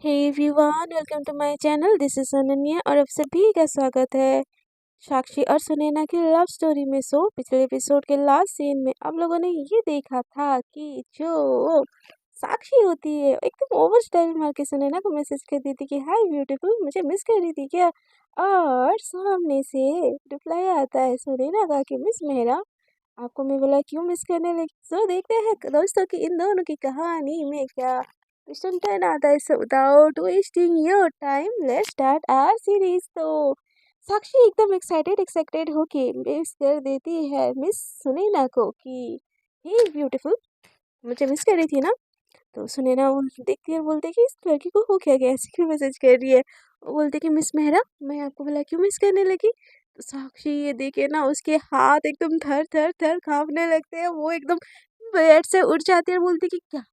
Hey everyone, welcome to my channel. This is Ananya और आप सभी का स्वागत है साक्षी और सुनैना की लव स्टोरी में। पिछले एपिसोड के लास्ट सीन में आप लोगों ने ये देखा था कि जो साक्षी होती है एकदम ओवर स्टाइल मार के सुनैना को मैसेज कर दी थी कि हाय ब्यूटीफुल, मुझे मिस कर रही थी क्या। और सामने से रिप्लाई आता है सुनैना का कि मिस मेहरा, आपको मैं बोला क्यों मिस करने लगी। देखते हैं दोस्तों की इन दोनों की कहानी में क्या क्वेश्चन टर्न आता है। So without wasting your time let's start our series. तो साक्षी एकदम एक्साइटेड एक्साइटेड होके मिस कर देती है मिस सुनैना को कि हे ब्यूटीफुल, मुझे मिस कर रही थी ना। तो सुनैना वो देखती है और बोलती है कि इस लड़की को हो क्या गया, ऐसे क्यों मैसेज कर रही है। वो बोलती है कि मिस मेहरा, मैं आपको बोला क्यों मिस करने लगी। तो साक्षी ये देखे ना उसके हाथ एकदम थर थर थर कांपने लगते हैं। वो एकदम बेड से उठ जाती है और बोलती है कि क्या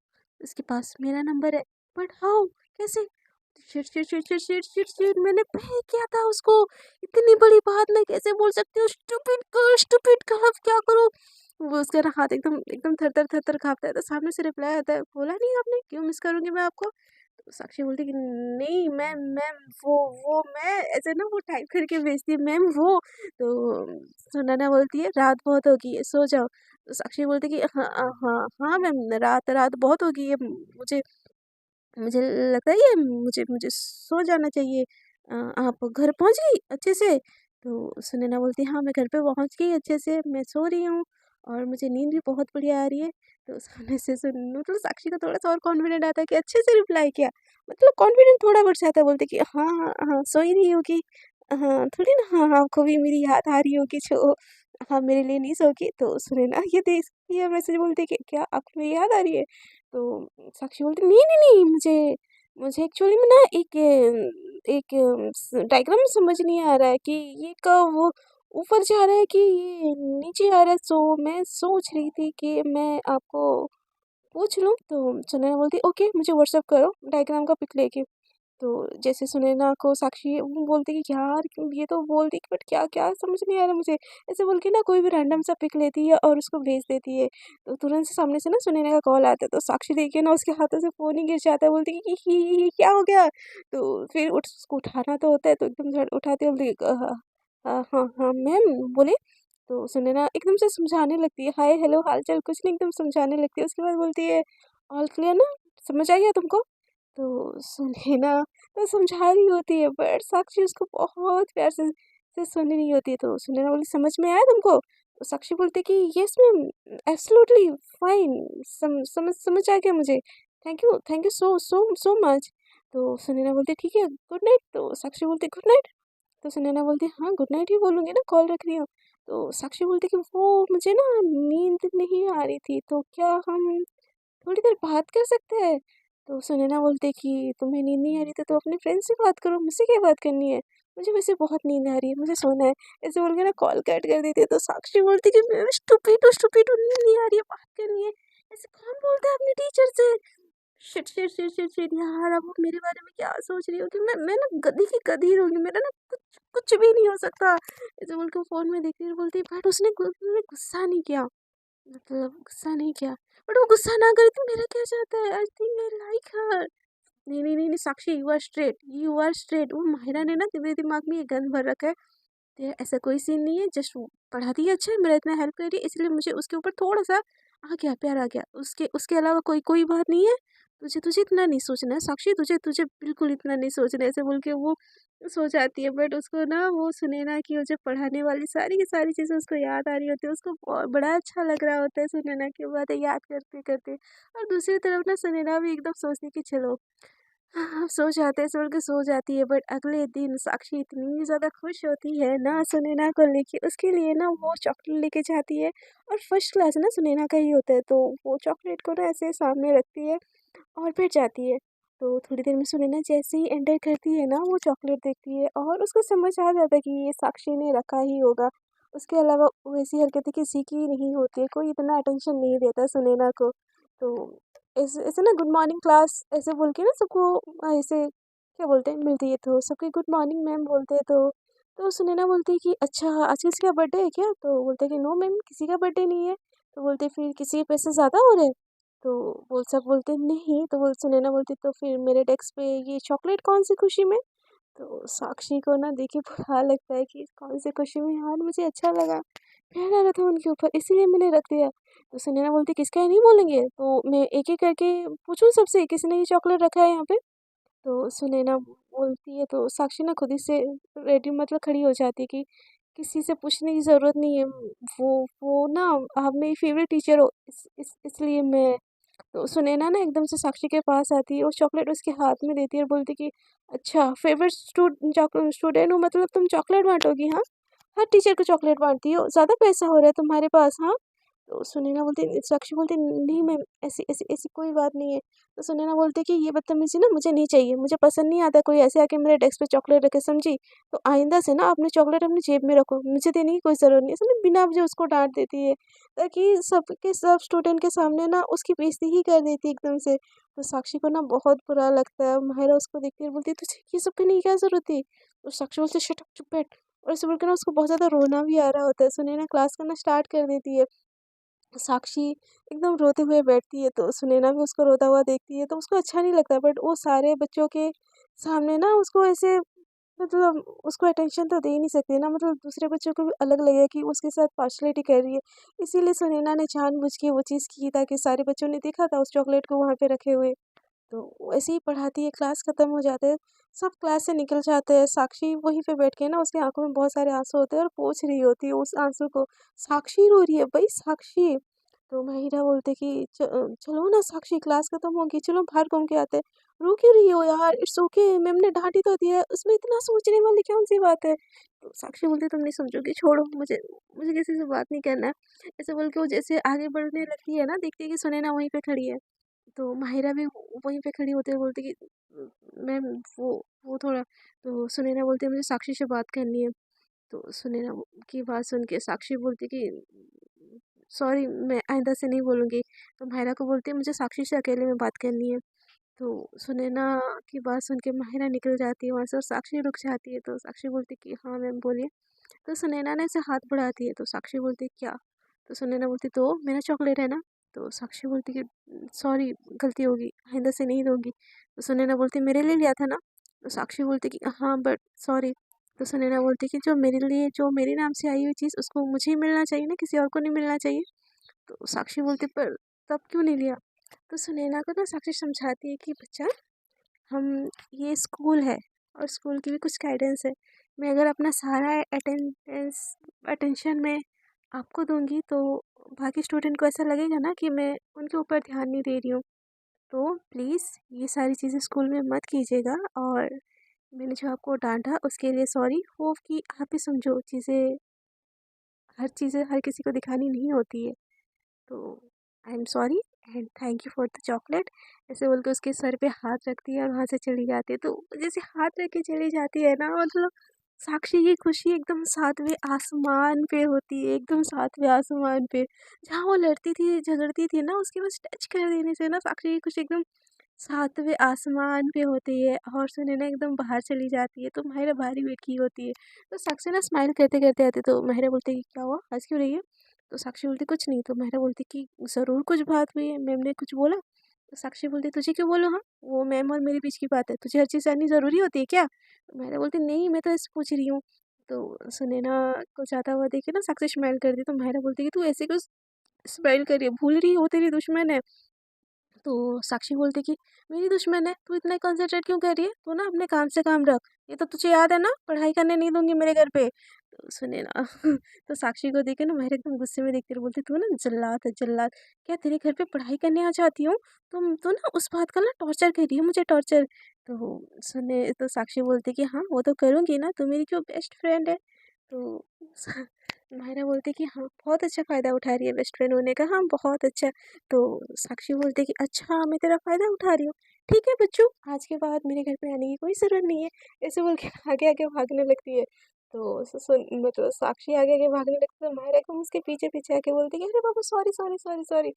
उसके पास मेरा नंबर है, बट हाउ, कैसे। Shit shit shit shit shit shit shit, मैंने पे किया था उसको, इतनी बड़ी बात मैं कैसे बोल सकती हूँ। स्टूपिड का अब क्या करूँ। वो उसका ना हाथ एकदम एकदम थर थर थर थर कांपता है। तो सामने से रिप्लाई आता है, बोला नहीं आपने क्यों मिस करूंगी मैं आपको। तो साक्षी बोलती कि नहीं मैम मैम, वो मैं ऐसे ना वो टाइप करके भेजती है मैम वो। तो सुनैना बोलती है रात बहुत होगी है, सो जाओ। तो साक्षी बोलती कि हाँ हाँ हाँ मैम, रात रात बहुत होगी है, मुझे मुझे लगता है ये मुझे मुझे सो जाना चाहिए। आप घर पहुंच गई अच्छे से। तो सुनैना बोलती है हाँ मैं घर पे पहुंच गई अच्छे से, मैं सो रही हूँ और मुझे नींद भी बहुत बढ़िया आ रही है। तो सामने से सुन मतलब साक्षी को थोड़ा सा और कॉन्फिडेंट आता है कि अच्छे से रिप्लाई किया। मतलब कॉन्फिडेंट थोड़ा बढ़ जाता है, बोलते कि हाँ हाँ हाँ सो ही रही होगी। हाँ थोड़ी ना, हाँ हाँ आपको भी मेरी याद आ रही होगी जो हाँ मेरे लिए नहीं सोगी। तो सुनैना ये देखती है मैसेज, बोलती है कि क्या आपको मेरी याद आ रही है। तो साक्षी बोलती नहीं नहीं नहीं, मुझे मुझे एक्चुअली में ना एक डायग्राम समझ नहीं आ रहा है कि ये कब वो ऊपर जा रहा है कि ये नीचे आ रहा है। सो मैं सोच रही थी कि मैं आपको पूछ लूँ। तो सुनैना बोलती ओके मुझे व्हाट्सअप करो डायग्राम का पिक लेके। तो जैसे सुनैना को साक्षी वो बोलती कि यार ये तो बोलती बट क्या क्या समझ नहीं आ रहा मुझे। ऐसे बोल के ना कोई भी रैंडम सा पिक लेती है और उसको भेज देती है। तो तुरंत से सामने से ना सुनैना का कॉल आता है। तो साक्षी देखिए ना उसके हाथों से फ़ोन ही गिर जाता है, बोलती है कि ही क्या हो गया। तो फिर उसको उठाना तो होता है, तो एकदम झट उठाते हैं, बोलती है, हाँ हाँ हाँ मैम बोले। तो सुनैना एकदम से समझाने लगती है, हाय हेलो हाल चाल कुछ नहीं, एकदम समझाने लगती है। उसके बाद बोलती है ऑल क्लियर ना, समझ आ गया तुमको। तो सुनैना तो समझा रही होती है बट साक्षी उसको बहुत प्यार से सुन रही होती है। तो सुनैना बोली समझ में आया तुमको। तो साक्षी बोलती है कि यस मैम, एब्सोल्युटली फाइन, समझ समझ आ गया मुझे। Thank you so so so much. तो सुनैना बोलती है ठीक है गुड नाइट। तो साक्षी बोलती गुड नाइट। तो सुनैना बोलती हाँ गुड नाइट ही बोलूँगी ना, कॉल रख रही हूँ। तो साक्षी बोलती कि वो मुझे ना नींद नहीं आ रही थी, तो क्या हम थोड़ी देर बात कर सकते हैं। तो सुनैना बोलती कि तुम्हें नींद नहीं आ रही थी तो अपने फ्रेंड से बात करो, मुझसे क्या बात करनी है, मुझे वैसे बहुत नींद आ रही है, मुझे सोना है। ऐसे बोल के ना कॉल कट कर देती है। तो साक्षी बोलती कि मैं स्टूपिड हूँ, नींद नहीं आ रही है, बात करनी है। ऐसे कौन बोलता है अपने टीचर से। Shit shit shit shit shit यार, अब वो मेरे बारे में क्या सोच रही होगी। मैं ना गधी की गधी रहूंगी, मेरा ना कुछ कुछ भी नहीं हो सकता। ऐसे बोल के फोन में देखती बोलती बट उसने गुस्सा नहीं किया, मतलब गुस्सा नहीं किया। बट वो गुस्सा ना करे तो मेरा क्या चाहता है, आई थिंक आई लाइक हर। नहीं नहीं नहीं नहीं साक्षी, यू आर स्ट्रेट। वो माहिरा ने ना मेरे दिमाग में ये गंद भर रखा है। तो ऐसा कोई सीन नहीं है, जस्ट पढ़ाती है अच्छा है, मेरा इतना हेल्प कर रही है, इसलिए मुझे उसके ऊपर थोड़ा सा आ गया, प्यार आ गया। उसके उसके अलावा कोई कोई बात नहीं है। तुझे तुझे इतना नहीं सोचना है साक्षी, तुझे तुझे बिल्कुल इतना नहीं सोचना है। ऐसे बोल के वो सो जाती है। बट उसको ना वो सुनैना की मुझे पढ़ाने वाली सारी की सारी चीज़ें उसको याद आ रही होती है। उसको बड़ा अच्छा लग रहा होता है सुनैना की बातें याद करते करते। और दूसरी तरफ ना सुनैना भी एकदम सोचती कि चलो हाँ, सो जाते हैं, सोच के सो जाती है। बट अगले दिन साक्षी इतनी ज़्यादा खुश होती है ना सुनैना को लेके, उसके लिए ना वो चॉकलेट लेके जाती है। और फर्स्ट क्लास ना सुनैना का ही होता है, तो वो चॉकलेट को ना ऐसे सामने रखती है और फिर जाती है। तो थोड़ी देर में सुनैना जैसे ही एंटर करती है ना, वो चॉकलेट देखती है और उसको समझ आ जाता है कि ये साक्षी ने रखा ही होगा। उसके अलावा वैसी हरकतें किसी की नहीं होती है, कोई इतना अटेंशन नहीं देता सुनैना को। तो ऐसे ऐसे ना गुड मॉर्निंग क्लास ऐसे बोल के ना सबको ऐसे क्या बोलते हैं मिलती है, तो सबके गुड मॉर्निंग मैम बोलते हैं। तो सुनैना बोलती है कि अच्छा आज किसी का बर्थडे है क्या। तो बोलते हैं कि नो मैम किसी का बर्थडे नहीं है। तो बोलते हैं फिर किसी के पैसे ज़्यादा हो रहे हैं। तो वो सब बोलते नहीं, तो वो सुनैना बोलती तो फिर मेरे डेस्क पे ये चॉकलेट कौन सी खुशी में। तो साक्षी को ना देखिए बुरा लगता है कि कौन सी खुशी में यार, मुझे अच्छा लगा, प्यार आ रहा था उनके ऊपर इसीलिए मैंने रख दिया। तो सुनैना बोलती किसका है नहीं बोलेंगे, तो मैं एक एक करके पूछूं सबसे किसी ने ये चॉकलेट रखा है यहाँ पे। तो सुनैना बोलती है तो साक्षी ना खुद ही से रेडी मतलब खड़ी हो जाती है कि किसी से पूछने की ज़रूरत नहीं है। वो ना आप मेरी फेवरेट टीचर हो, इसलिए मैं। तो सुनैना ना एकदम से साक्षी के पास आती है और चॉकलेट उसके हाथ में देती है और बोलती कि अच्छा फेवरेट स्टूडेंट हो मतलब तुम चॉकलेट बांटोगी हाँ, हर टीचर को चॉकलेट बांटती हो, ज़्यादा पैसा हो रहा है तुम्हारे पास हाँ। तो सुनैना बोलती साक्षी बोलती नहीं मैम, ऐसी ऐसी ऐसी कोई बात नहीं है। तो सुनैना बोलती कि ये बदतमीजी ना मुझे नहीं चाहिए, मुझे पसंद नहीं आता कोई ऐसे आके मेरे डेस्क पे चॉकलेट रखे, समझी। तो आइंदा से ना अपने चॉकलेट अपनी जेब में रखो, मुझे देने की कोई ज़रूरत नहीं है। समझे, बिना वजह उसको डांट देती है ताकि सबके सब स्टूडेंट के सामने ना उसकी बेइज्जती ही कर देती है एकदम से। तो साक्षी को ना बहुत बुरा लगता है। माहिरा उसको देखती है और बोलती है तुझे ये सब करने की क्या ज़रूरत थी। तो साक्षी बोलती शट अप, चुप बैठ। और ऐसे बोलकर ना उसको बहुत ज़्यादा रोना भी आ रहा होता है। सुनैना क्लास करना स्टार्ट कर देती है। साक्षी एकदम रोते हुए बैठती है तो सुनैना भी उसको रोता हुआ देखती है तो उसको अच्छा नहीं लगता, बट वो सारे बच्चों के सामने ना उसको ऐसे मतलब उसको अटेंशन तो दे ही नहीं सकती ना, मतलब दूसरे बच्चों को भी अलग लगेगा कि उसके साथ पार्शलिटी कर रही है। इसीलिए सुनैना ने जानबूझ के वो चीज़ की ताकि सारे बच्चों ने देखा था उस चॉकलेट को वहाँ पे रखे हुए। तो ऐसे ही पढ़ाती है, क्लास खत्म हो जाते हैं, सब क्लास से निकल जाते हैं। साक्षी वहीं पे बैठ के ना उसकी आंखों में बहुत सारे आंसू होते हैं और पोंछ रही होती है उस आंसू को। साक्षी रो रही है भाई, साक्षी। तो माहिरा बोलते कि चलो ना साक्षी, क्लास खत्म होगी, चलो बाहर घूम के आते हैं। रो क्यों रही हो यार, इट्स ओके, मैम ने डांटी तो दिया है, उसमें इतना सोचने वाली कौन सी बात है। तो साक्षी बोलती तुम नहीं समझोगी, छोड़ो, मुझे मुझे किसी से बात नहीं करना है। ऐसे बोल के वो जैसे आगे बढ़ने लगती है ना, देखती है कि सुनैना वहीं पे खड़ी है। तो माहिरा भी वहीं पे खड़ी होती है, बोलती कि मैम वो थोड़ा। तो सुनैना बोलती है मुझे साक्षी से बात करनी है। तो सुनैना की बात सुन के साक्षी बोलती कि सॉरी, मैं आइंदा से नहीं बोलूँगी। तो माहिरा को बोलती है मुझे साक्षी से अकेले में बात करनी है। तो सुनैना की बात सुन के माहिरा निकल जाती है वहाँ से और साक्षी रुक जाती है। तो साक्षी बोलती कि हाँ मैम बोलिए। तो सुनैना ने ऐसे हाथ बढ़ाती है तो साक्षी बोलती है क्या। तो सुनैना बोलती तो मेरा चॉकलेट है ना। तो साक्षी बोलती कि सॉरी, गलती होगी, आइंदा से नहीं दूंगी। तो सुनैना बोलती मेरे लिए लिया था ना। तो साक्षी बोलती कि हाँ बट सॉरी। तो सुनैना बोलती कि जो मेरे लिए, जो मेरे नाम से आई हुई चीज़ उसको मुझे ही मिलना चाहिए ना, किसी और को नहीं मिलना चाहिए। तो साक्षी बोलती पर तब क्यों नहीं लिया। तो सुनैना को ना साक्षी समझाती है कि बच्चा, हम, ये स्कूल है और स्कूल की भी कुछ गाइडेंस है। मैं अगर अपना सारा अटेंशन मैं आपको दूंगी तो बाकी स्टूडेंट को ऐसा लगेगा ना कि मैं उनके ऊपर ध्यान नहीं दे रही हूँ। तो प्लीज़ ये सारी चीज़ें स्कूल में मत कीजिएगा, और मैंने जो आपको डांटा उसके लिए सॉरी। होप कि आप ही समझो, चीज़ें हर किसी को दिखानी नहीं होती है। तो I am sorry and thank you for the chocolate. ऐसे बोल के उसके सर पे हाथ रखती है और वहाँ से चली जाती है। तो जैसे हाथ रख के चली जाती है ना, मतलब साक्षी की खुशी एकदम सातवें आसमान पे होती है, एकदम सातवें आसमान पे। जहाँ वो लड़ती थी झगड़ती थी ना, उसके बस टच कर देने से ना साक्षी की खुशी एकदम सातवें आसमान पे होती है। और सुनैना एकदम बाहर चली जाती है तो माहिरा बाहर ही बैठी होती है। तो साक्षी ना स्माइल करते करते आती है तो माहिरा बोलती है कि क्या हुआ, हंस क्यों रही है। तो साक्षी बोलती कुछ नहीं। तो माहिरा बोलती कि ज़रूर कुछ बात हुई है, मैम ने कुछ बोला। तो साक्षी बोलती तुझे क्यों बोलूँ, हाँ वो मैम और मेरे बीच की बात है, तुझे हर चीज़ जाननी ज़रूरी होती है क्या। तो माहिरा बोलती नहीं, मैं तो ऐसे पूछ रही हूँ। तो सुनैना को जाता हुआ देखे ना साक्षी स्माइल कर दी तो माहिरा बोलती कि तू ऐसे क्यों स्माइल कर रही है, भूल रही हो तेरी दुश्मन है। तो साक्षी बोलती कि मेरी दुश्मन है, तू इतना कंसंट्रेट क्यों कर रही है, तू ना अपने काम से काम रख, ये तो तुझे याद है ना, पढ़ाई करने नहीं दूंगी मेरे घर पे। तो सुने ना तो साक्षी को देखे ना मेरे एकदम गुस्से में देखती रही, बोलती तू ना जल्लाद है जल्लाद, क्या तेरे घर पे पढ़ाई करने आ जाती हूँ, तुम तो ना उस बात का ना टॉर्चर कर रही है मुझे, टॉर्चर। तो सुने तो साक्षी बोलती कि हाँ वो तो करूँगी ना, तू मेरी क्यों बेस्ट फ्रेंड है। तो मायरा बोलती कि हाँ बहुत अच्छा फ़ायदा उठा रही है बेस्ट फ्रेंड होने का, हाँ बहुत अच्छा। तो साक्षी बोलती कि अच्छा मैं तेरा फ़ायदा उठा रही हूँ, ठीक है बच्चों, आज के बाद मेरे घर पे आने की कोई ज़रूरत नहीं है। ऐसे बोल के आगे आगे भागने लगती है। तो सुन मतलब साक्षी आगे आगे भागने लगती है तो मायरा एकदम उसके पीछे पीछे आके बोलती है अरे बाबा सॉरी सॉरी सॉरी सॉरी,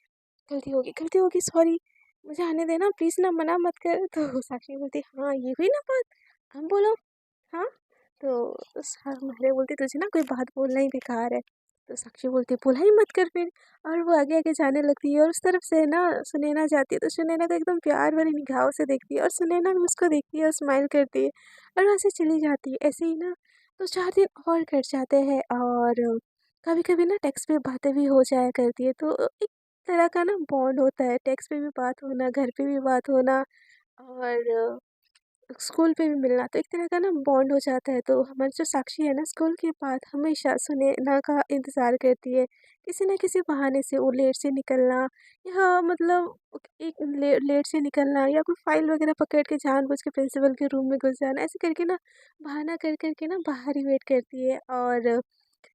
गलती होगी सॉरी, मुझे आने देना प्लीज़ ना, मना मत कर। तो साक्षी बोलती हाँ ये हुई ना बात, हम बोलो हाँ। तो मैंने बोलती तुझे ना कोई बात बोलना ही बेकार है। तो साक्षी बोलती है बोला ही मत कर फिर। और वो आगे आगे जाने लगती है और उस तरफ से ना सुनैना जाती है, तो सुनैना को एकदम प्यार भरी निगाहों से देखती है और सुनैना भी उसको देखती है और स्माइल करती है और वहाँ से चली जाती है। ऐसे ही ना 2-4 दिन और कट जाते हैं और कभी कभी ना टेक्स्ट पे बातें भी हो जाया करती है, तो एक तरह का ना बॉन्ड होता है, टेक्स्ट पे भी बात होना, घर पे भी बात होना और स्कूल पे भी मिलना, तो एक तरह का ना बॉन्ड हो जाता है। तो हमारी जो साक्षी है ना स्कूल के बाद हमेशा सुनैना का इंतज़ार करती है। किसी न किसी बहाने से वो लेट से निकलना या मतलब एक लेट से निकलना या कोई फ़ाइल वग़ैरह पकड़ के जानबूझ के प्रिंसिपल के रूम में घुस जाना, ऐसे करके ना बहाना कर के ना बाहर ही वेट करती है और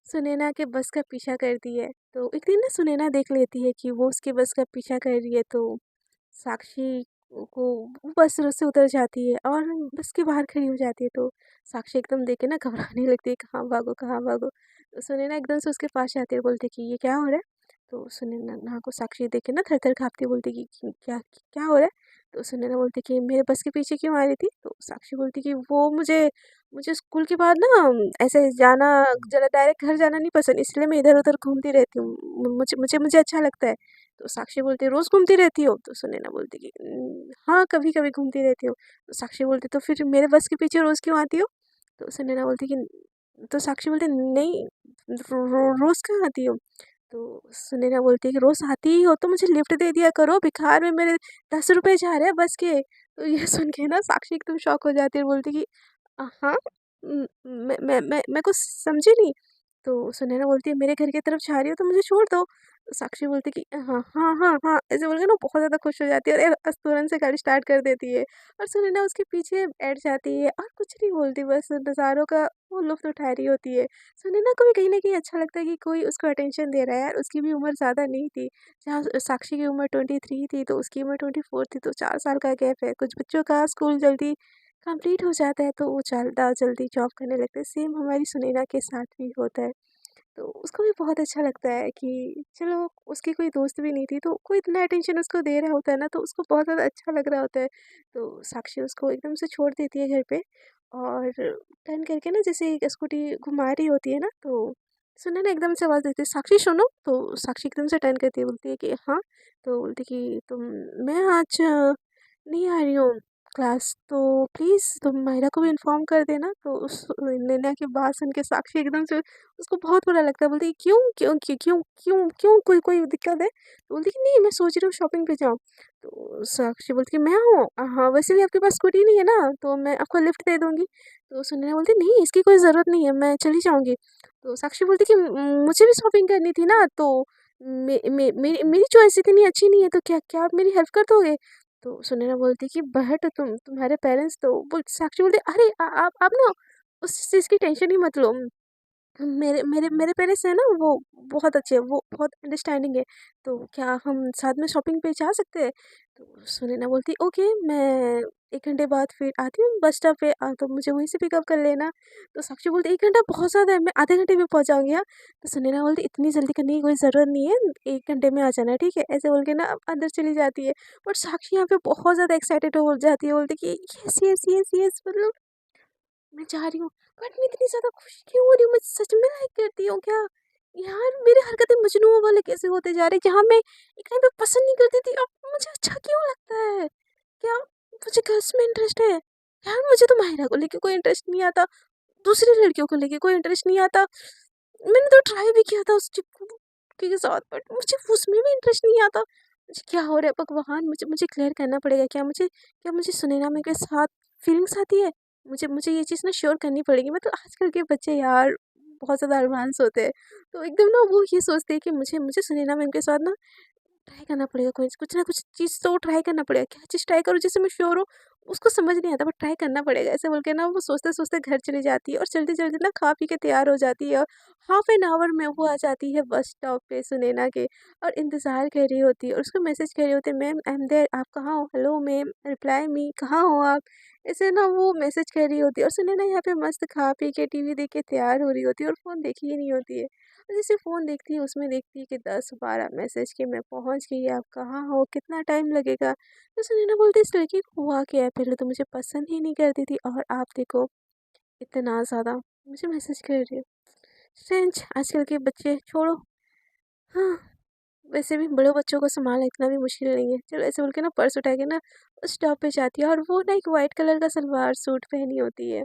सुनैना के बस का पीछा करती है। तो एक दिन ना सुनैना देख लेती है कि वो उसके बस का पीछा कर रही है, तो साक्षी को वो बस से उतर जाती है और बस के बाहर खड़ी हो जाती है। तो साक्षी एकदम देख के ना घबराने लगती है, कहाँ भागो कहाँ भागो। तो सुनैना एकदम से उसके पास जाती है, बोलती है कि ये क्या हो रहा है। तो सुनैना को साक्षी देख के ना थर थर काँपती है, बोलती है कि क्या क्या हो रहा है। तो सुनैना बोलती है कि मेरे बस के पीछे क्यों आ रही थी। तो साक्षी बोलती है कि वो मुझे मुझे स्कूल के बाद ना ऐसे जाना, ज़रा डायरेक्ट घर जाना नहीं पसंद, इसलिए मैं इधर उधर घूमती रहती हूँ, मुझे मुझे मुझे अच्छा लगता है। तो साक्षी बोलती है रोज़ घूमती रहती हो? तो सुनैना बोलती कि हाँ, कभी-कभी घूमती रहती हूँ।" तो साक्षी बोलती तो फिर मेरे बस के पीछे रोज़ क्यों आती हो? तो सुनैना बोलती कि तो साक्षी बोलती नहीं, रोज़ कहाँ आती हो? तो सुनैना बोलती है कि रोज़ आती ही हो तो मुझे लिफ्ट दे दिया करो, भिखार में मेरे ₹10 जा रहे हैं बस के। तो ये सुन के ना साक्षी एकदम शॉक हो जाती है और बोलती कि हाँ? मैं कुछ समझी नहीं। तो सुनैना बोलती है मेरे घर की तरफ जा रही हो तो मुझे छोड़ दो। साक्षी बोलती कि हाँ, ऐसे बोल के ना बहुत ज़्यादा खुश हो जाती है और तुरंत से गाड़ी स्टार्ट कर देती है और सुनैना उसके पीछे बैठ जाती है और कुछ नहीं बोलती, बस नज़ारों का वो लुत्फ़ उठा रही होती है। सुनैना को भी कहीं न कहीं अच्छा लगता है कि कोई उसको अटेंशन दे रहा है यार, उसकी भी उम्र ज़्यादा नहीं थी। जहाँ साक्षी की उम्र 23 थी तो उसकी उम्र 24 थी, तो 4 साल का गैप है। कुछ बच्चों का स्कूल जल्दी कंप्लीट हो जाता है तो वो ज़्यादा जल्दी जॉब करने लगते हैं, सेम हमारी सुनैना के साथ भी होता है। तो उसको भी बहुत अच्छा लगता है कि चलो उसकी कोई दोस्त भी नहीं थी तो कोई इतना अटेंशन उसको दे रहा होता है ना, तो उसको बहुत ज़्यादा अच्छा लग रहा होता है। तो साक्षी उसको एकदम से छोड़ देती है घर पे और टर्न करके ना जैसे एक स्कूटी घुमा रही होती है ना, तो सुना ना एकदम से आवाज़ देती है साक्षी सुनो। तो साक्षी एकदम से टर्न करती है, बोलती है कि हाँ। तो बोलती कि तुम मैं आज नहीं आ रही हूँ क्लास, तो प्लीज़ तुम मायरा को भी इन्फॉर्म कर देना। तो उस निर्णय की बात सुन के साक्षी एकदम से उसको बहुत बुरा लगता है, बोलती है क्यों क्यों क्यों क्यों क्यों क्यों कोई कोई दिक्कत है? तो बोलती है कि नहीं मैं सोच रही हूँ शॉपिंग पे जाऊँ। तो साक्षी बोलती है मैं हूँ, हाँ वैसे भी आपके पास स्कूटी नहीं है ना, तो मैं आपको लिफ्ट दे दूँगी। तो सुनैना बोलती है नहीं इसकी कोई ज़रूरत नहीं है, मैं चली जाऊँगी। तो साक्षी बोलती है कि मुझे भी शॉपिंग करनी थी ना, तो मेरी चॉइस इतनी अच्छी नहीं है, तो क्या क्या आप मेरी हेल्प कर दोगे? तो सुनैना बोलती कि बट तुम्हारे पेरेंट्स तो बोल साक्षी बोलती अरे आप ना उस चीज़ की टेंशन ही मत लो। मेरे मेरे मेरे पेरेंट्स हैं ना वो बहुत अच्छे हैं, वो बहुत अंडरस्टैंडिंग है, तो क्या हम साथ में शॉपिंग पे जा सकते हैं? तो सुनैना बोलती ओके मैं 1 घंटे बाद फिर आती हूँ बस स्टॉप पे, तो मुझे वहीं से पिकअप कर लेना। तो साक्षी बोलती 1 घंटा बहुत ज़्यादा है, मैं आधे घंटे में पहुँच जाऊँगी हाँ। तो सुनैना बोलती इतनी जल्दी करने की कोई ज़रूरत नहीं है, 1 घंटे में आ जाना ठीक है? ऐसे बोल के ना अंदर चली जाती है। बट साक्षी यहाँ पे बहुत ज़्यादा एक्साइटेड हो जाती है, बोलती कि यस यस यस यस मतलब मैं जा रही हूँ। बट मैं इतनी ज़्यादा खुश क्यों हो रही हूँ? मैं सच में लाइक करती हूँ क्या? यार मेरी हरकतें मजनू वाले कैसे होते जा रही हैं? जहाँ मैं एक टाइम पे पसंद नहीं करती थी, अब मुझे अच्छा क्यों लगता है? क्या मुझे गर्ल्स में इंटरेस्ट है? यार मुझे तो माहिरा को लेके कोई इंटरेस्ट नहीं आता, दूसरी लड़कियों को लेके कोई इंटरेस्ट नहीं आता। मैंने तो ट्राई भी किया था उस चिपकू के साथ, बट मुझे उसमें भी इंटरेस्ट नहीं आता। मुझे क्या हो रहा है भगवान? मुझे मुझे क्लियर करना पड़ेगा, क्या मुझे सुनैना मैम के साथ फीलिंग्स आती है? मुझे मुझे ये चीज़ ना श्योर करनी पड़ेगी। मतलब आजकल के बच्चे यार बहुत ज़्यादा एडवांस होते हैं। तो एकदम ना वो ये सोचते हैं कि मुझे मुझे सुनैना मैम के साथ ना ट्राई करना पड़ेगा, कोई कुछ ना कुछ चीज़ तो ट्राई करना पड़ेगा। क्या चीज़ ट्राई करूँ जिससे मैं श्योर हूँ? उसको समझ नहीं आता, बट ट्राई करना पड़ेगा। ऐसे बोल के ना वो सोचते-सोचते घर चली जाती है और जल्दी-जल्दी ना खा पी के तैयार हो जाती है और हाफ एन आवर में वो आ जाती है बस स्टॉप पे सुनैना के और इंतज़ार कर रही होती है और उसको मैसेज कर रही होती है, मैम आई एम देयर, आप कहाँ हो? हेलो मैम, रिप्लाई मी, कहाँ हो आप? ऐसे ना वो मैसेज कर रही होती है और सुनैना यहाँ पे मस्त खा पी के टीवी देख के तैयार हो रही होती है और फ़ोन देखी ही नहीं होती है। और जैसे फ़ोन देखती है उसमें देखती है कि 10-12 मैसेज कि मैं पहुँच गई, आप कहाँ हो? कितना टाइम लगेगा? तो सुनैना बोलती है इस लड़की को हुआ क्या है? पहले तो मुझे पसंद ही नहीं करती थी और आप देखो इतना ज़्यादा मुझे मैसेज कर रही है। स्ट्रेंज, आजकल के बच्चे छोड़ो। हाँ, वैसे भी बड़े बच्चों को सँभालना इतना भी मुश्किल नहीं है। चलो ऐसे बोल के ना पर्स उठा के ना उस स्टॉप पे जाती है और वो ना एक वाइट कलर का सलवार सूट पहनी होती है।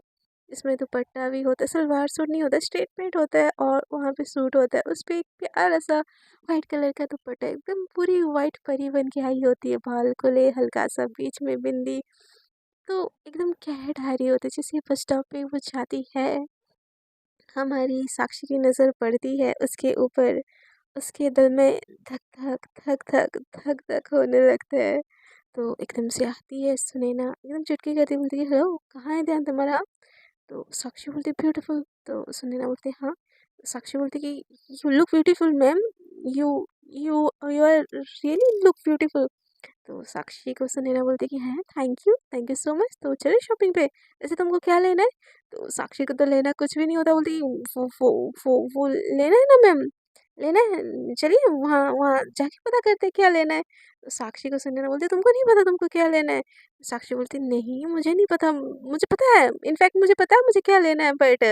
इसमें दुपट्टा भी होता है, सलवार सूट नहीं होता, स्ट्रेट पैंट होता है और वहाँ पे सूट होता है। उस पे एक प्यारा-सा वाइट कलर का दुपट्टा, एकदम पूरी वाइट परी बन के आई होती है, बाल खुले, हल्का-सा बीच में बिंदी, तो एकदम कैट आ रही होती है। जैसे बस स्टॉप पे वो जाती है, हमारी साक्षी की नज़र पड़ती है उसके ऊपर, उसके दिल में धक धक धक धक धक धक होने लगता है। तो एकदम से आती है सुनैना, एकदम चुटकी करती बोलती है, हेलो कहाँ है ध्यान तुम्हारा? तो साक्षी बोलती ब्यूटीफुल, तो सुनैना बोलती हाँ। साक्षी बोलती कि you look beautiful ma'am, you you you are really look beautiful. तो साक्षी को सुनैना बोलती कि हैं थैंक यू सो मच, तो चले शॉपिंग पे, वैसे तुमको क्या लेना है? तो साक्षी को तो लेना कुछ भी नहीं होता, बोलती वो लेना है ना मैम, लेना है, चलिए वहाँ वहाँ जाके पता करते हैं क्या लेना है। तो साक्षी को सुनैना बोलती तुमको नहीं पता तुमको क्या लेना है? साक्षी बोलती नहीं मुझे नहीं पता, मुझे पता है, इनफैक्ट मुझे पता है मुझे क्या लेना है, बट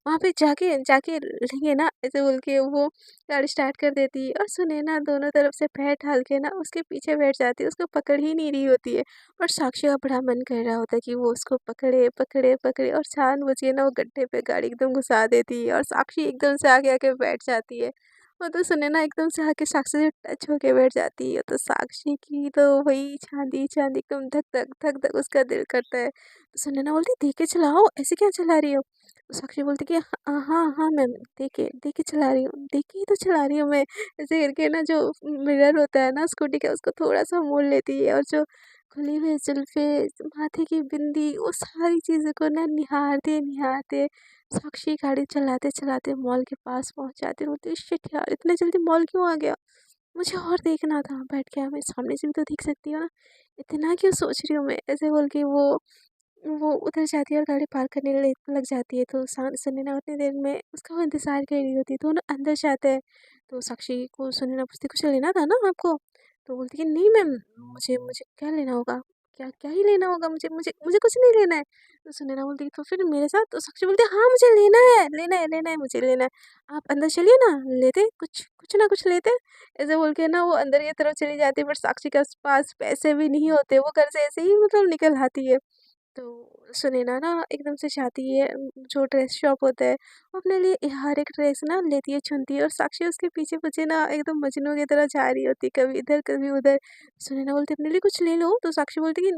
वहाँ पे जाके जाके लेंगे ना, ऐसे बोल के वो गाड़ी स्टार्ट कर देती है और सुनैना दोनों तरफ से पैर ढाल के ना उसके पीछे बैठ जाती है, उसको पकड़ ही नहीं रही होती है। और साक्षी का बड़ा मन कर रहा होता है कि वो उसको पकड़े पकड़े पकड़े और जानबूझ के ना वो गड्ढे पे गाड़ी एकदम घुसा देती है और साक्षी एकदम से आगे आके बैठ जाती है। वो तो सुनैना एकदम से आके साक्षी से टच होके बैठ जाती है, तो साक्षी की तो वही चांदी चांदी एकदम धक धक धक धक उसका दिल करता है। तो सुनैना बोलती देख के चलाओ, ऐसे क्या चला रही हो? तो साक्षी बोलती कि हाँ हाँ हाँ मैम, देख के चला रही हूँ, देख के ही तो चला रही हूँ मैं। ऐसे करके ना जो मिरर होता है ना स्कूटी का, उसको थोड़ा सा मोड़ लेती है और जो खुली हुई जुल्फे, माथे की बिंदी, वो सारी चीज़ों को ना निहारते निहारते साक्षी गाड़ी चलाते चलाते मॉल के पास पहुंच जाती है। बोलती शिट यार, इतने जल्दी मॉल क्यों आ गया, मुझे और देखना था, बैठ के मैं सामने से भी तो देख सकती हूँ ना, इतना क्यों सोच रही हूँ मैं, ऐसे बोल के वो उधर जाती है और गाड़ी पार्क करने लग जाती है। तो सुनैना उतनी देर में उसका वो इंतज़ार कर रही होती है, तो वो ना अंदर जाते हैं। तो साक्षी को सुनैना पूछती कुछ लेना था ना आपको? तो बोलती है नहीं मैम, मुझे मुझे क्या लेना होगा? क्या क्या ही लेना होगा, मुझे मुझे मुझे कुछ नहीं लेना है। तो सुनैना बोलती है तो फिर मेरे साथ? तो साक्षी बोलती है हाँ मुझे लेना है, लेना है, लेना है, मुझे लेना है। आप अंदर चलिए ना, लेते कुछ कुछ ना कुछ लेते। ऐसे बोल के ना वो अंदर की तरफ चली जाती है, बट साक्षी के पास पैसे भी नहीं होते, वो घर से ऐसे ही मतलब निकल आती है। तो सुनैना ना एकदम से जाती है जो ड्रेस शॉप होता है, वो अपने लिए हर एक ड्रेस ना लेती है, चुनती है और साक्षी उसके पीछे पीछे ना एकदम मजनू की तरह जा रही होती है, कभी इधर कभी उधर। सुनैना बोलती अपने लिए कुछ ले लो, तो साक्षी बोलती कि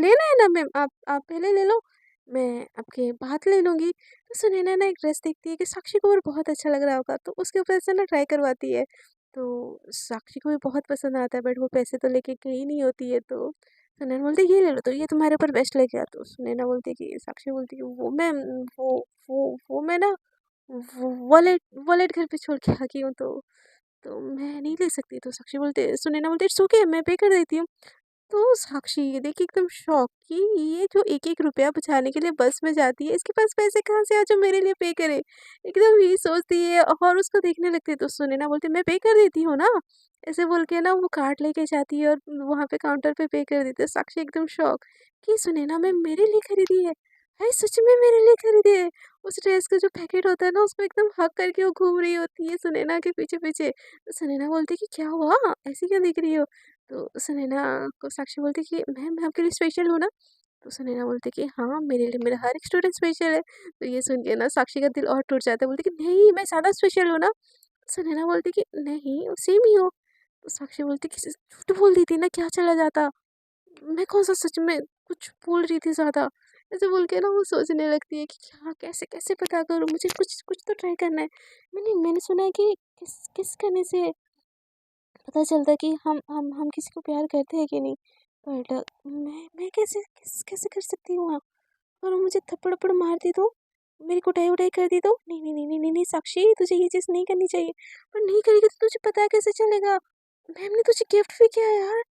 लेना है ना मैम, आप पहले ले लो, मैं आपके बाद ले लूँगी। तो सुनैना ना एक ड्रेस देखती है कि साक्षी को और बहुत अच्छा लग रहा होगा, तो उसके ऊपर से ना ट्राई करवाती है। तो साक्षी को भी बहुत पसंद आता है, बट वो पैसे तो लेके गई नहीं होती है। तो सुनैना बोलती है ये ले लो, तो ये तुम्हारे ऊपर बेस्ट लगेगा। तो सुनैना बोलती है कि साक्षी बोलती है वो मैं वो वो मैं ना वॉलेट वॉलेट घर पे छोड़ के आ गई हूँ, तो मैं नहीं ले सकती। तो साक्षी बोलते सुनैना बोलती है इट्स ओके, मैं पे कर देती हूँ। तो साक्षी ये देखी एकदम शॉक कि ये जो एक एक रुपया बचाने के लिए बस में जाती है, इसके पास पैसे कहाँ से आ जो मेरे लिए पे करे, एकदम यही सोचती है और उसको देखने लगती है। तो सुनैना बोलती है मैं पे कर देती हूँ ना, ऐसे बोल के ना वो कार्ड लेके जाती है और वहाँ पे काउंटर पे कर देती है। साक्षी एकदम शॉक कि सुनैना में मेरे लिए खरीदी है सच में मेरे लिए खरीदी है। उस ड्रेस का जो पैकेट होता है ना, उसको एकदम हक करके वो घूम रही होती है सुनैना के पीछे पीछे। तो सुनैना बोलती है कि क्या हुआ, ऐसी क्यों दिख रही हो? तो सुनैना को साक्षी बोलती है कि मैम मैं आपके लिए स्पेशल हूँ ना? तो सुनैना बोलती है कि हाँ, मेरे लिए मेरा हर एक स्टूडेंट स्पेशल है। तो ये सुन के ना साक्षी का दिल और टूट जाता है, बोलती है कि नहीं मैं ज़्यादा स्पेशल हूँ ना? सुनैना बोलती है कि नहीं सेम ही हो। तो साक्षी बोलती है कि झूठ बोल दी थी ना, क्या चला जाता? मैं कौन-सा सच में कुछ बोल रही थी ज़्यादा। ऐसे बोल के ना वो सोचने लगती है कि क्या कैसे कैसे पता करूँ? मुझे कुछ कुछ तो ट्राई करना है। मैंने सुना है कि किस करने से पता चलता है कि हम किसी को प्यार करते हैं कि नहीं। बट मैं कैसे कर सकती हूँ वहाँ? और वो मुझे थप्पड़-वप्पड़ मार दी तो? मेरी कुटाई-वुटाई कर दी तो? नहीं, नहीं, नहीं, नहीं, नहीं, नहीं साक्षी, तुझे ये चीज़ नहीं करनी चाहिए। और नहीं करेगी तो तुझे पता कैसे चलेगा? मैम ने तुझे गिफ्ट भी किया है यार।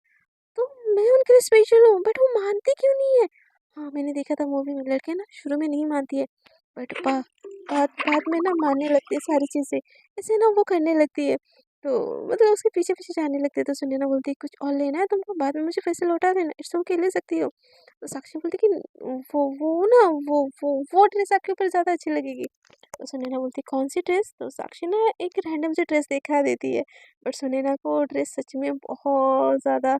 तो मैं उनके लिए स्पेशल हूँ, बट वो मानती क्यों नहीं है? हाँ, मैंने देखा था मूवी में, लड़के ना शुरू में नहीं मानती है, बट बाद बाद में ना मानने लगती है सारी चीज़ें। ऐसे ना वो करने लगती है, तो मतलब उसके पीछे-पीछे जाने लगते हैं। तो सुनैना बोलती है कुछ और लेना है तुमको? बाद में मुझे पैसे लौटा देना, इट्स ओके, ले सकती हो। तो साक्षी बोलती है कि वो ना वो ड्रेस आपके ऊपर ज़्यादा अच्छी लगेगी। तो सुनैना बोलती कौन सी ड्रेस? तो साक्षी ना एक रैंडम सी ड्रेस दिखा देती है, बट सुनैना को वो ड्रेस सच में बहुत ज़्यादा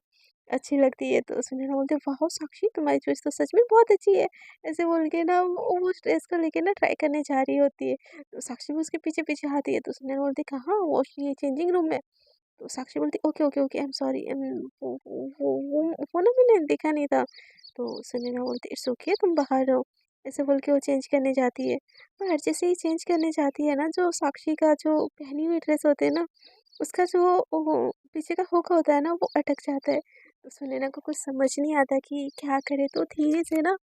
अच्छी लगती है। तो सुनैना बोलती है वाह साक्षी तुम्हारी चॉइस तो सच में बहुत अच्छी है। ऐसे बोल के ना वो उस ड्रेस को लेके ना ट्राई करने जा रही होती है। तो साक्षी भी उसके पीछे पीछे आती है। तो सुनैना बोलती है कहाँ वॉश ये चेंजिंग रूम में। तो साक्षी बोलती okay okay okay I am sorry वो ना मैंने देखा नहीं था। तो सुनैना बोलती इट्स ओके तुम बाहर रहो। ऐसे बोल के वो चेंज करने जाती है। पर जैसे ही चेंज करने जाती है ना, जो साक्षी का जो पहनी हुई ड्रेस होती है ना, उसका जो वो पीछे का हुक होता है ना, वो अटक जाता है। तो सुनैना को कुछ समझ नहीं आता कि क्या करे। तो धीरे से ना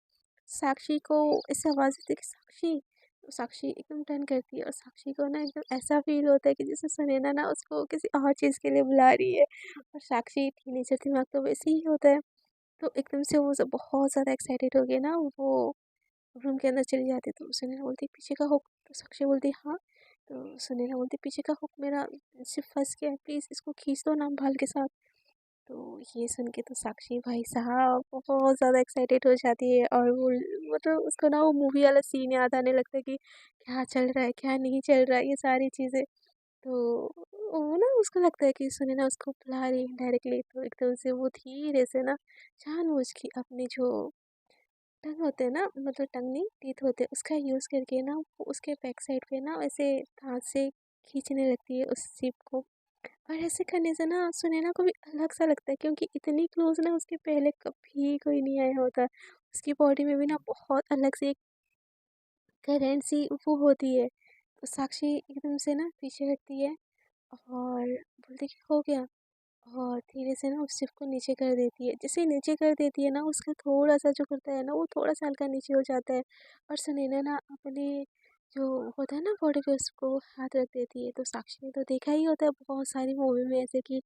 साक्षी को ऐसे आवाज़ आती है कि साक्षी। तो साक्षी एकदम टर्न करती है और साक्षी को ना एकदम ऐसा फील होता है कि जैसे सुनैना ना उसको किसी और चीज़ के लिए बुला रही है। और साक्षी टीनेजर दिमाग तो वैसे ही होता है। तो एकदम से वो सब बहुत ज़्यादा एक्साइटेड हो गई ना, वो रूम के अंदर चली जाती है। तो सुनैना बोलती पीछे का हुक। तो साक्षी बोलती हाँ। तो सुनैना बोलती पीछे का हुक मेरा सिर्फ फंस गया है, प्लीज़ इसको खींच दो ना बाल के साथ। तो ये सुन के तो साक्षी भाई साहब बहुत ज़्यादा एक्साइटेड हो जाती है, और वो मतलब उसको ना वो मूवी वाला सीन याद आने लगता है कि क्या चल रहा है क्या नहीं चल रहा है ये सारी चीज़ें। तो वो ना उसको लगता है कि सुनैना उसको बुला रही है डायरेक्टली। तो एकदम से वो धीरे से ना जानबूझ के अपने जो टंग होते हैं ना, मतलब टंग नहीं टीथ होते हैं, उसका यूज़ करके ना वो उसके बैक साइड पे ना ऐसे दाँत से खींचने लगती है उस जिप को। और ऐसे करने से ना सुनैना को भी अलग सा लगता है, क्योंकि इतनी क्लोज ना उसके पहले कभी कोई नहीं आया होता। उसकी बॉडी में भी ना बहुत अलग से एक करंट सी वो होती है। तो साक्षी एकदम से ना पीछे हटती है और बोलती कि हो गया। और धीरे से ना उस शिप को नीचे कर देती है। जैसे ही नीचे कर देती है ना, उसका थोड़ा सा जो करता है ना, वो थोड़ा सा हल्का नीचे हो जाता है। और सुनैना ना अपने जो होता है ना बॉडी पे, उसको हाथ रख देती है। तो साक्षी ने तो देखा ही होता है बहुत सारी मूवी में ऐसे कि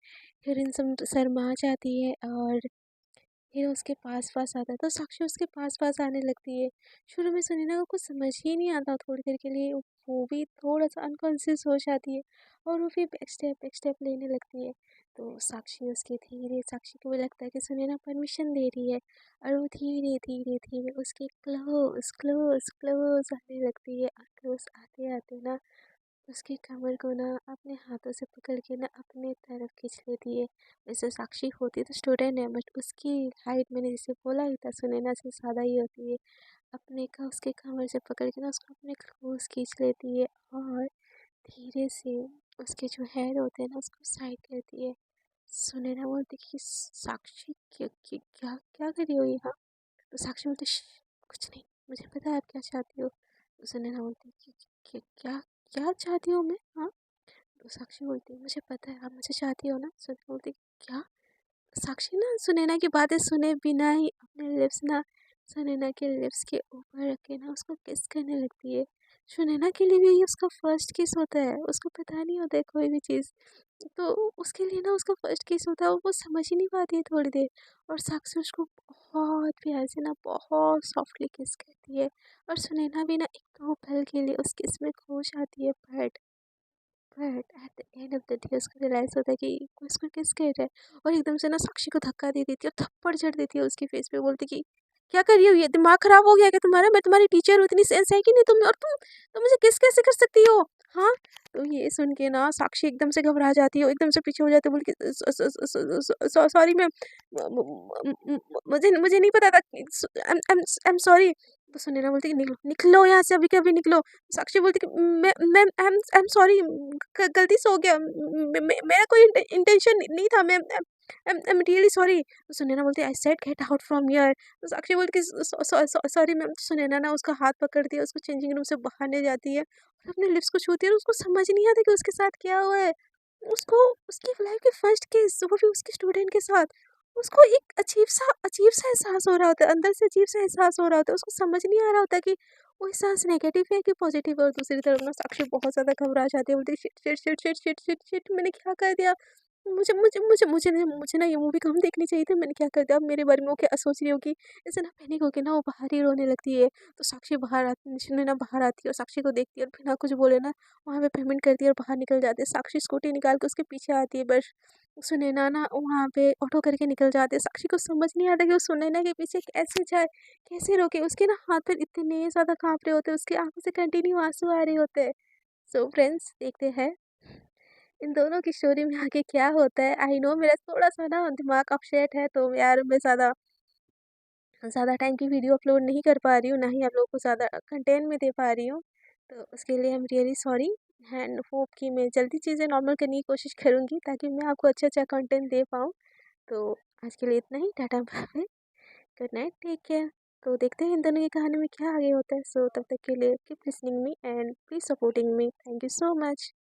हीरोइन शर्मा जाती है और हीरो उसके पास पास आता है, तो साक्षी उसके पास पास आने लगती है। शुरू में सुनैना को कुछ समझ ही नहीं आता, थोड़ी देर के लिए वो भी थोड़ा सा अनकॉन्शियस हो जाती है और वो फिर बैक स्टेप लेने लगती है। तो साक्षी उसके धीरे साक्षी को भी लगता है कि सुनैना परमिशन दे रही है, और वो धीरे धीरे धीरे उसके क्लोज क्लोज क्लोज आने लगती है। और क्लोज आते आते ना उसकी कमर को ना अपने हाथों से पकड़ के ना अपने तरफ खींच लेती है। वैसे साक्षी होती तो स्टूडेंट है, बट उसकी हाइट मैंने जैसे बोला ही था सुनैना से ज़्यादा ही होती है। अपने का उसके कमर से पकड़ के ना उसको अपने क्लोज खींच लेती है, और धीरे से उसके जो हेयर होते हैं ना उसको साइड करती है। सुनैना बोलती कि साक्षी क्या क्या कर रही हो यहाँ? तो साक्षी बोलती "श्श, कुछ नहीं, मुझे पता है आप क्या चाहती हो।" तो सुनैना बोलती कि क्या क्या चाहती हो मैं, हाँ? तो साक्षी बोलती है मुझे पता है आप मुझे चाहती हो ना। सुनैना बोलती क्या? साक्षी ना सुनैना की बातें सुने बिना ही अपने लिप्स ना सुनैना के लिप्स के ऊपर रख के ना उसको किस करने लगती है। सुनैना के लिए भी ये उसका फर्स्ट किस होता है, उसको पता नहीं होता है कोई भी चीज़। तो उसके लिए ना उसका फर्स्ट किस होता है और वो समझ ही नहीं पाती है थोड़ी देर। और साक्षी उसको बहुत प्यार से ना बहुत सॉफ्टली किस करती है, और सुनैना भी ना एक दो पल के लिए उस किस में खो जाती है। But at the end of the day उसको रियलाइज़ होता है कि कोई उसको किस कर रहा है, और एकदम से ना साक्षी को धक्का दे देती है और थप्पड़ जड़ देती है उसके फेस पे। बोलती कि क्या कर रही हो, ये दिमाग खराब हो गया क्या तुम्हारा? मैं तुम्हारी टीचर हूँ, इतनी सेंस है कि नहीं तुम्हें? और तुम मुझे किस कैसे कर सकती हो, हाँ? तो ये सुन के ना साक्षी एकदम से घबरा जाती है, एकदम से पीछे हो जाती है, बोल के सॉरी मैम, मुझे मुझे नहीं पता था, आई एम सॉरी। तो सुनैना बोलती कि निकलो निकलो यहाँ से, अभी के अभी निकलो। साक्षी बोलती कि मैम आई एम सॉरी, गलती से हो गया, मेरा कोई इंटेंशन नहीं था ma'am, I am really sorry. तो सुनैना बोलती I said get out from here. तो साक्षी बोलती कि सॉरी मैम। तो सुनैना ना उसका हाथ पकड़ती है, उसको चेंजिंग रूम से बाहर ले जाती है और अपने लिप्स को छूती है, और उसको समझ नहीं आता कि उसके साथ क्या हुआ है। उसको उसकी लाइफ के फर्स्ट किस, वो भी उसके स्टूडेंट के साथ। उसको एक अजीब सा एहसास हो रहा होता है, अंदर से अजीब सा एहसास हो रहा होता है। उसको समझ नहीं आ रहा होता कि वो एहसास नेगेटिव है कि पॉजिटिव है। और दूसरी तरफ ना साक्षी बहुत ज़्यादा घबरा जाती है, बोलती shit shit shit shit shit shit shit, मैंने क्या कर दिया। मुझे ना ये मूवी कम देखनी चाहिए थी। मैंने क्या कर दिया, अब मेरे बारे में वो क्या सोच रही होगी। ऐसे ना पैनिक होके ना वो बाहर ही रोने लगती है। तो साक्षी बाहर आती, सुनैना बाहर आती है और साक्षी को देखती है और बिना कुछ बोले ना वहाँ पे पेमेंट करती है और बाहर निकल जाती है। साक्षी स्कूटी निकाल के उसके पीछे आती है, बस सुनैना ना वहाँ पे ऑटो करके निकल जाते हैं। साक्षी को समझ नहीं आता कि वो सुनैना के पीछे कैसे जाए, कैसे रोके। उसके ना हाथ पैर इतने ज़्यादा काँप रहे होते हैं, उसकी आँखों से कंटिन्यू आँसू आ रहे होते हैं। सो फ्रेंड्स, देखते हैं इन दोनों की स्टोरी में आगे क्या होता है। आई नो मेरा थोड़ा-सा ना दिमाग अपसेट है, तो यार मैं ज़्यादा ज़्यादा टाइम की वीडियो अपलोड नहीं कर पा रही हूँ, ना ही आप लोगों को ज़्यादा कंटेंट में दे पा रही हूँ। तो उसके लिए I am really sorry and hope कि मैं जल्दी चीज़ें नॉर्मल करने की कोशिश करूँगी, ताकि मैं आपको अच्छा-अच्छा कंटेंट दे पाऊँ। तो आज के लिए इतना ही। Tata bye bye, good night, take care. तो देखते हैं इन दोनों की कहानी में क्या आगे होता है। सो तब तक के लिए keep listening me and please supporting me. Thank you so much.